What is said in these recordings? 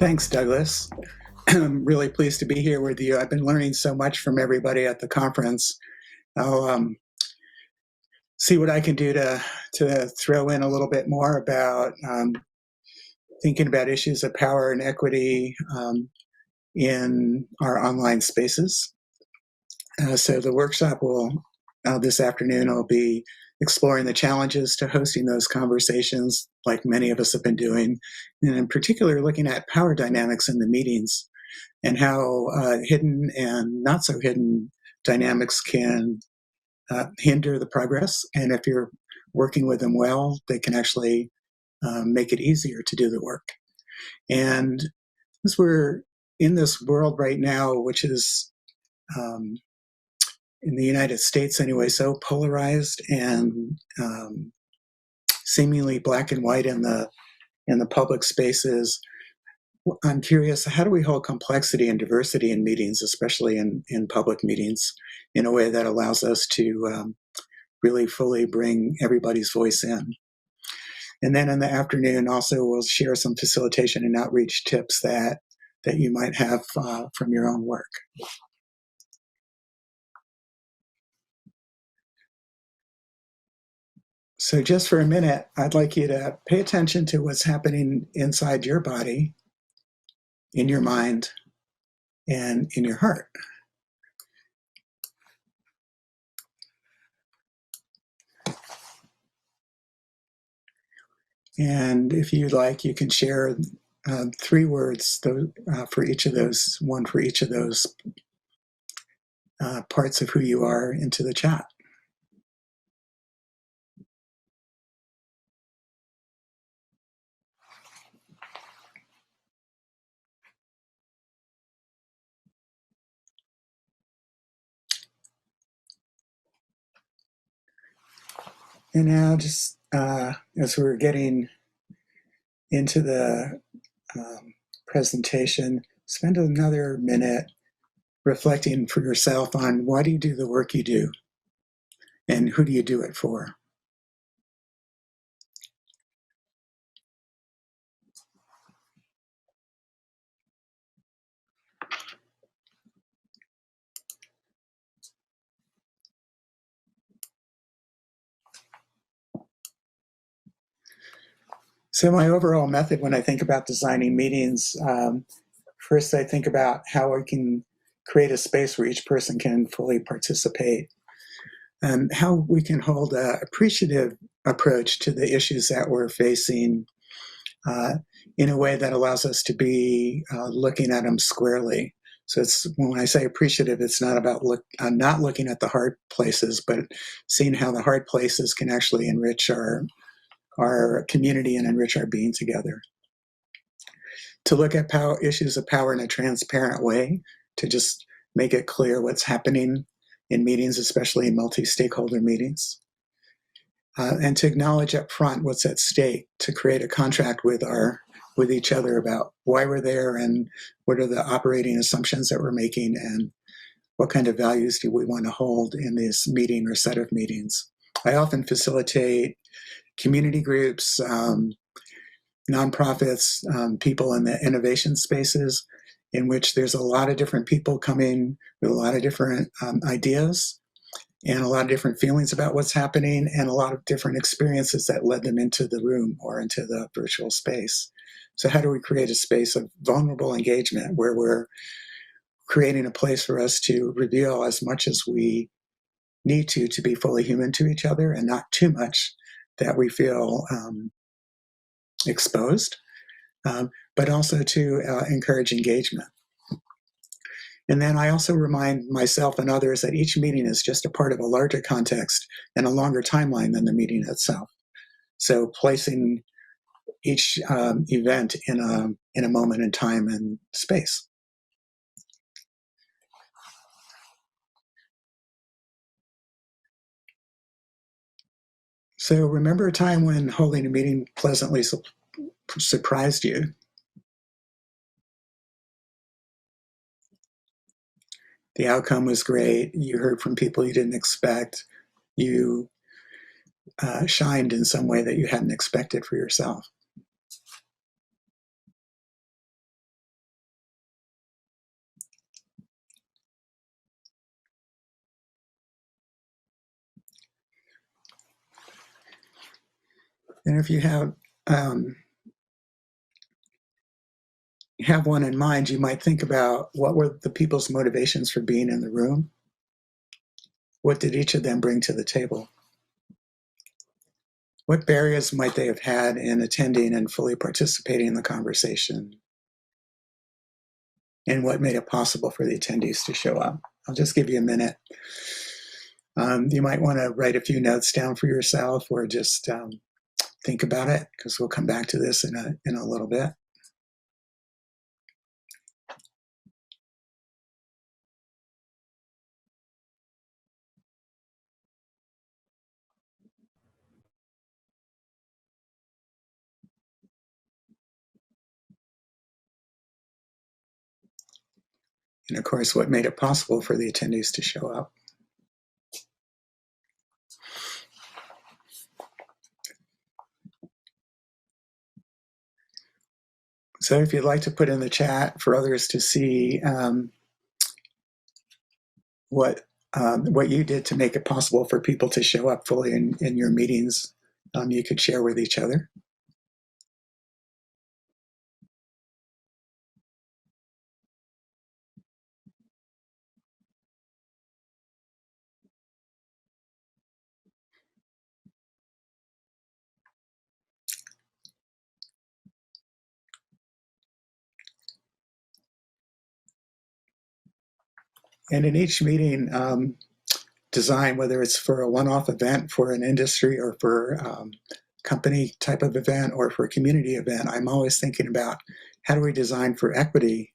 Thanks, Douglas. I'm really pleased to be here with you. I've been learning so much from everybody at the conference. I'll see what I can do to throw in a little bit more about thinking about issues of power and equity in our online spaces. So the workshop will this afternoon will be exploring the challenges to hosting those conversations, like many of us have been doing, and in particular looking at power dynamics in the meetings and how hidden and not so hidden dynamics can hinder the progress. And if you're working with them well, they can actually make it easier to do the work. And as we're in this world right now, which is in the United States anyway, so polarized and seemingly black and white in the public spaces, I'm curious, how do we hold complexity and diversity in meetings, especially in public meetings, in a way that allows us to really fully bring everybody's voice in? And then in the afternoon, also, we'll share some facilitation and outreach tips that you might have from your own work. So just for a minute, I'd like you to pay attention to what's happening inside your body, in your mind, and in your heart. And if you'd like, you can share 3 words for each of those, one for each of those parts of who you are into the chat. And now just as we're getting into the presentation, spend another minute reflecting for yourself on why do you do the work you do and who do you do it for? So my overall method when I think about designing meetings, first I think about how I can create a space where each person can fully participate and how we can hold an appreciative approach to the issues that we're facing in a way that allows us to be looking at them squarely. So it's when I say appreciative, it's not about not looking at the hard places, but seeing how the hard places can actually enrich our community and enrich our being together. To look at issues of power in a transparent way, to just make it clear what's happening in meetings, especially in multi-stakeholder meetings. And to acknowledge up front what's at stake, to create a contract with each other about why we're there and what are the operating assumptions that we're making and what kind of values do we want to hold in this meeting or set of meetings. I often facilitate community groups, nonprofits, people in the innovation spaces in which there's a lot of different people coming with a lot of different ideas and a lot of different feelings about what's happening and a lot of different experiences that led them into the room or into the virtual space. So how do we create a space of vulnerable engagement where we're creating a place for us to reveal as much as we need to be fully human to each other and not too much that we feel exposed, but also to encourage engagement. And then I also remind myself and others that each meeting is just a part of a larger context and a longer timeline than the meeting itself. So placing each event in a moment in time and space. So remember a time when holding a meeting pleasantly surprised you? The outcome was great. You heard from people you didn't expect. You shined in some way that you hadn't expected for yourself. And if you have one in mind, you might think about what were the people's motivations for being in the room? What did each of them bring to the table? What barriers might they have had in attending and fully participating in the conversation? And what made it possible for the attendees to show up? I'll just give you a minute. You might want to write a few notes down for yourself, or just think about it, because we'll come back to this in a little bit. And of course, what made it possible for the attendees to show up. So if you'd like to put in the chat for others to see what you did to make it possible for people to show up fully in your meetings, you could share with each other. And in each meeting, design, whether it's for a one-off event for an industry or for company type of event or for a community event, I'm always thinking about how do we design for equity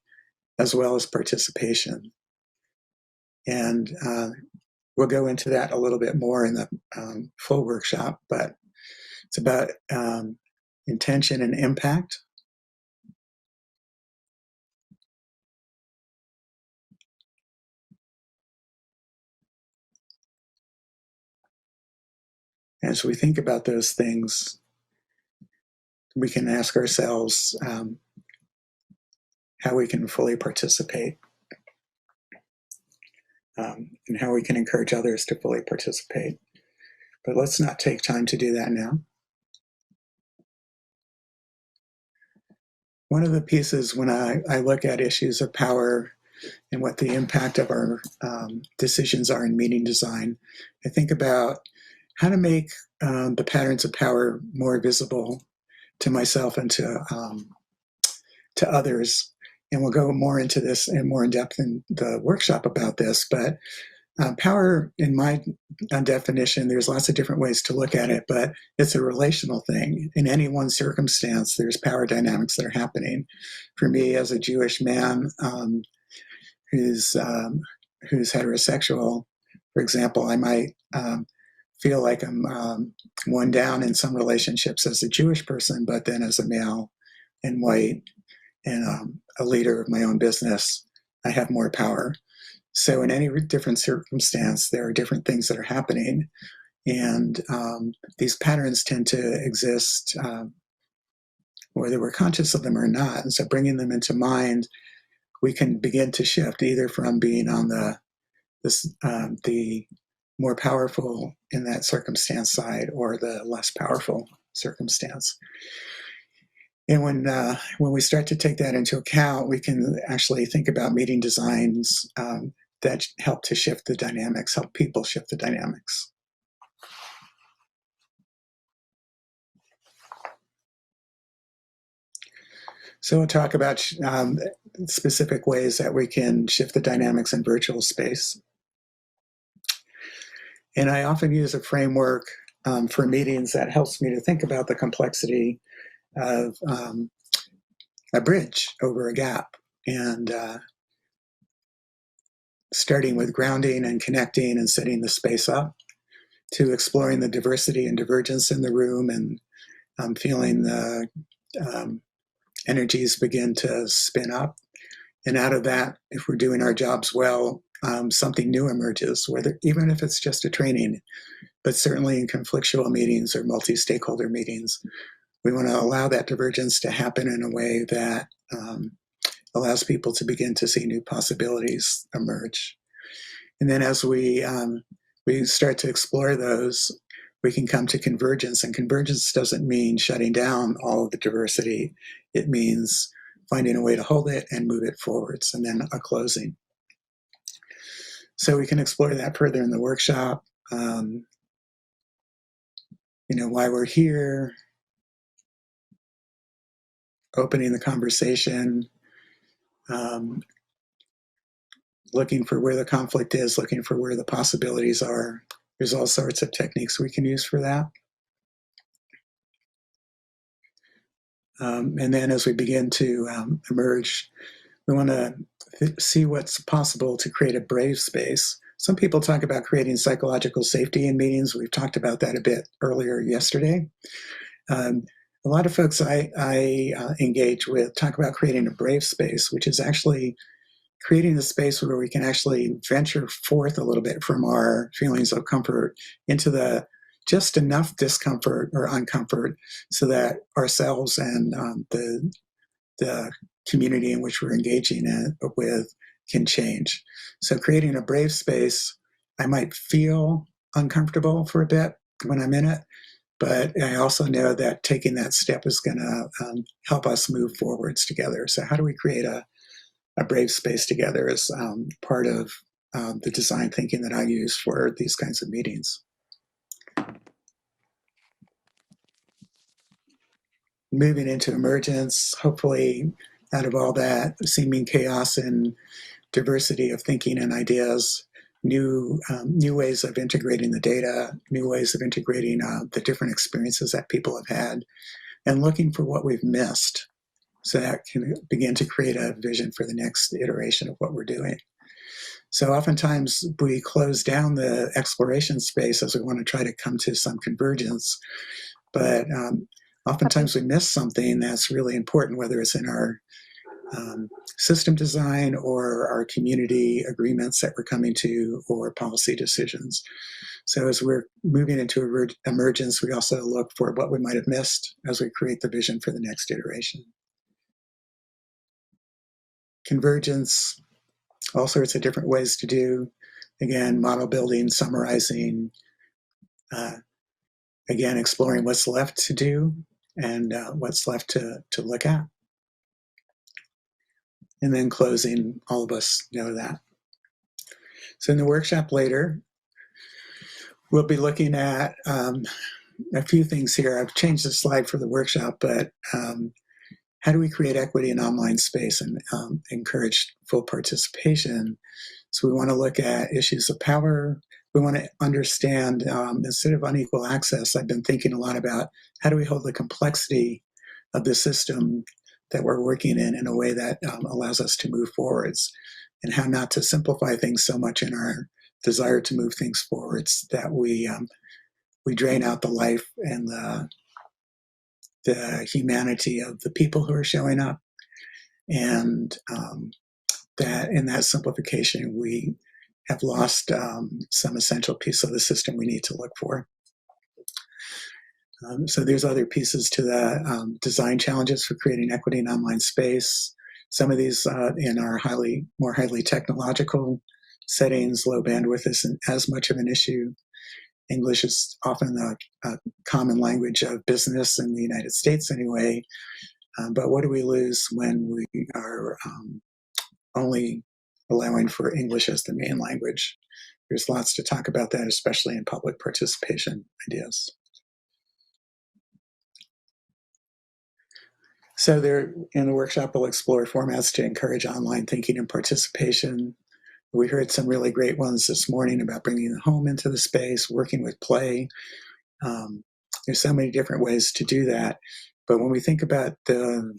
as well as participation. And we'll go into that a little bit more in the full workshop, but it's about intention and impact. As we think about those things, we can ask ourselves how we can fully participate, and how we can encourage others to fully participate. But let's not take time to do that now. One of the pieces when I look at issues of power and what the impact of our decisions are in meeting design, I think about how to make the patterns of power more visible to myself and to others. And we'll go more into this and more in depth in the workshop about this. But power, in my definition, there's lots of different ways to look at it, but it's a relational thing. In any one circumstance, there's power dynamics that are happening. For me, as a Jewish man who's heterosexual, for example, I might feel like I'm one down in some relationships as a Jewish person, but then as a male and white and a leader of my own business, I have more power. So in any different circumstance, there are different things that are happening. And these patterns tend to exist whether we're conscious of them or not. And so bringing them into mind, we can begin to shift either from being on the more powerful in that circumstance side or the less powerful circumstance. And when we start to take that into account, we can actually think about meeting designs that help to shift the dynamics, help people shift the dynamics. So we'll talk about specific ways that we can shift the dynamics in virtual space. And I often use a framework for meetings that helps me to think about the complexity of a bridge over a gap, and starting with grounding and connecting and setting the space up, to exploring the diversity and divergence in the room and feeling the energies begin to spin up. And out of that, if we're doing our jobs well, something new emerges, even if it's just a training, but certainly in conflictual meetings or multi-stakeholder meetings, we want to allow that divergence to happen in a way that allows people to begin to see new possibilities emerge. And then as we start to explore those, we can come to convergence. And convergence doesn't mean shutting down all of the diversity. It means finding a way to hold it and move it forwards, and then a closing. So we can explore that further in the workshop. Why we're here, opening the conversation, looking for where the conflict is, looking for where the possibilities are. There's all sorts of techniques we can use for that. And then as we begin to emerge, we want to see what's possible to create a brave space. Some people talk about creating psychological safety in meetings. We've talked about that a bit earlier yesterday. A lot of folks I engage with talk about creating a brave space, which is actually creating a space where we can actually venture forth a little bit from our feelings of comfort into the just enough discomfort or uncomfort so that ourselves and the community in which we're engaging with can change. So creating a brave space, I might feel uncomfortable for a bit when I'm in it, but I also know that taking that step is going to help us move forwards together. So how do we create a brave space together as part of the design thinking that I use for these kinds of meetings? Moving into emergence, hopefully out of all that seeming chaos and diversity of thinking and ideas, new ways of integrating the data, new ways of integrating the different experiences that people have had, and looking for what we've missed so that can begin to create a vision for the next iteration of what we're doing. So oftentimes we close down the exploration space as we want to try to come to some convergence, but oftentimes we miss something that's really important, whether it's in our system design or our community agreements that we're coming to or policy decisions. So as we're moving into emergence, we also look for what we might have missed as we create the vision for the next iteration. Convergence, all sorts of different ways to do. Again, model building, summarizing, again, exploring what's left to do and what's left to look at. And then closing, all of us know that. So in the workshop later, we'll be looking at a few things here. I've changed the slide for the workshop, but how do we create equity in online space and encourage full participation? So we want to look at issues of power. We want to understand, instead of unequal access, I've been thinking a lot about how do we hold the complexity of the system that we're working in a way that allows us to move forwards, and how not to simplify things so much in our desire to move things forwards that we drain out the life and the humanity of the people who are showing up, and that in that simplification we have lost some essential piece of the system we need to look for. So there's other pieces to the design challenges for creating equity in online space. Some of these in our more highly technological settings, low bandwidth isn't as much of an issue. English is often a common language of business in the United States anyway. But what do we lose when we are only allowing for English as the main language? There's lots to talk about that, especially in public participation ideas. So there, in the workshop, we'll explore formats to encourage online thinking and participation. We heard some really great ones this morning about bringing the home into the space, working with play. There's so many different ways to do that. But when we think about the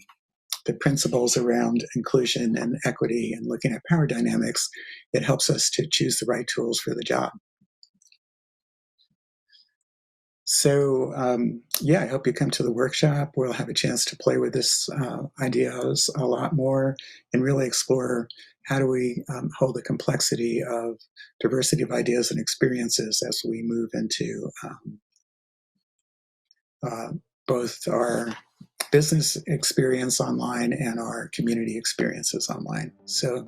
principles around inclusion and equity and looking at power dynamics, it helps us to choose the right tools for the job. So yeah, I hope you come to the workshop. We'll have a chance to play with this ideas a lot more and really explore how do we hold the complexity of diversity of ideas and experiences as we move into both our business experience online and our community experiences online. So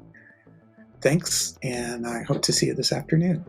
thanks, and I hope to see you this afternoon.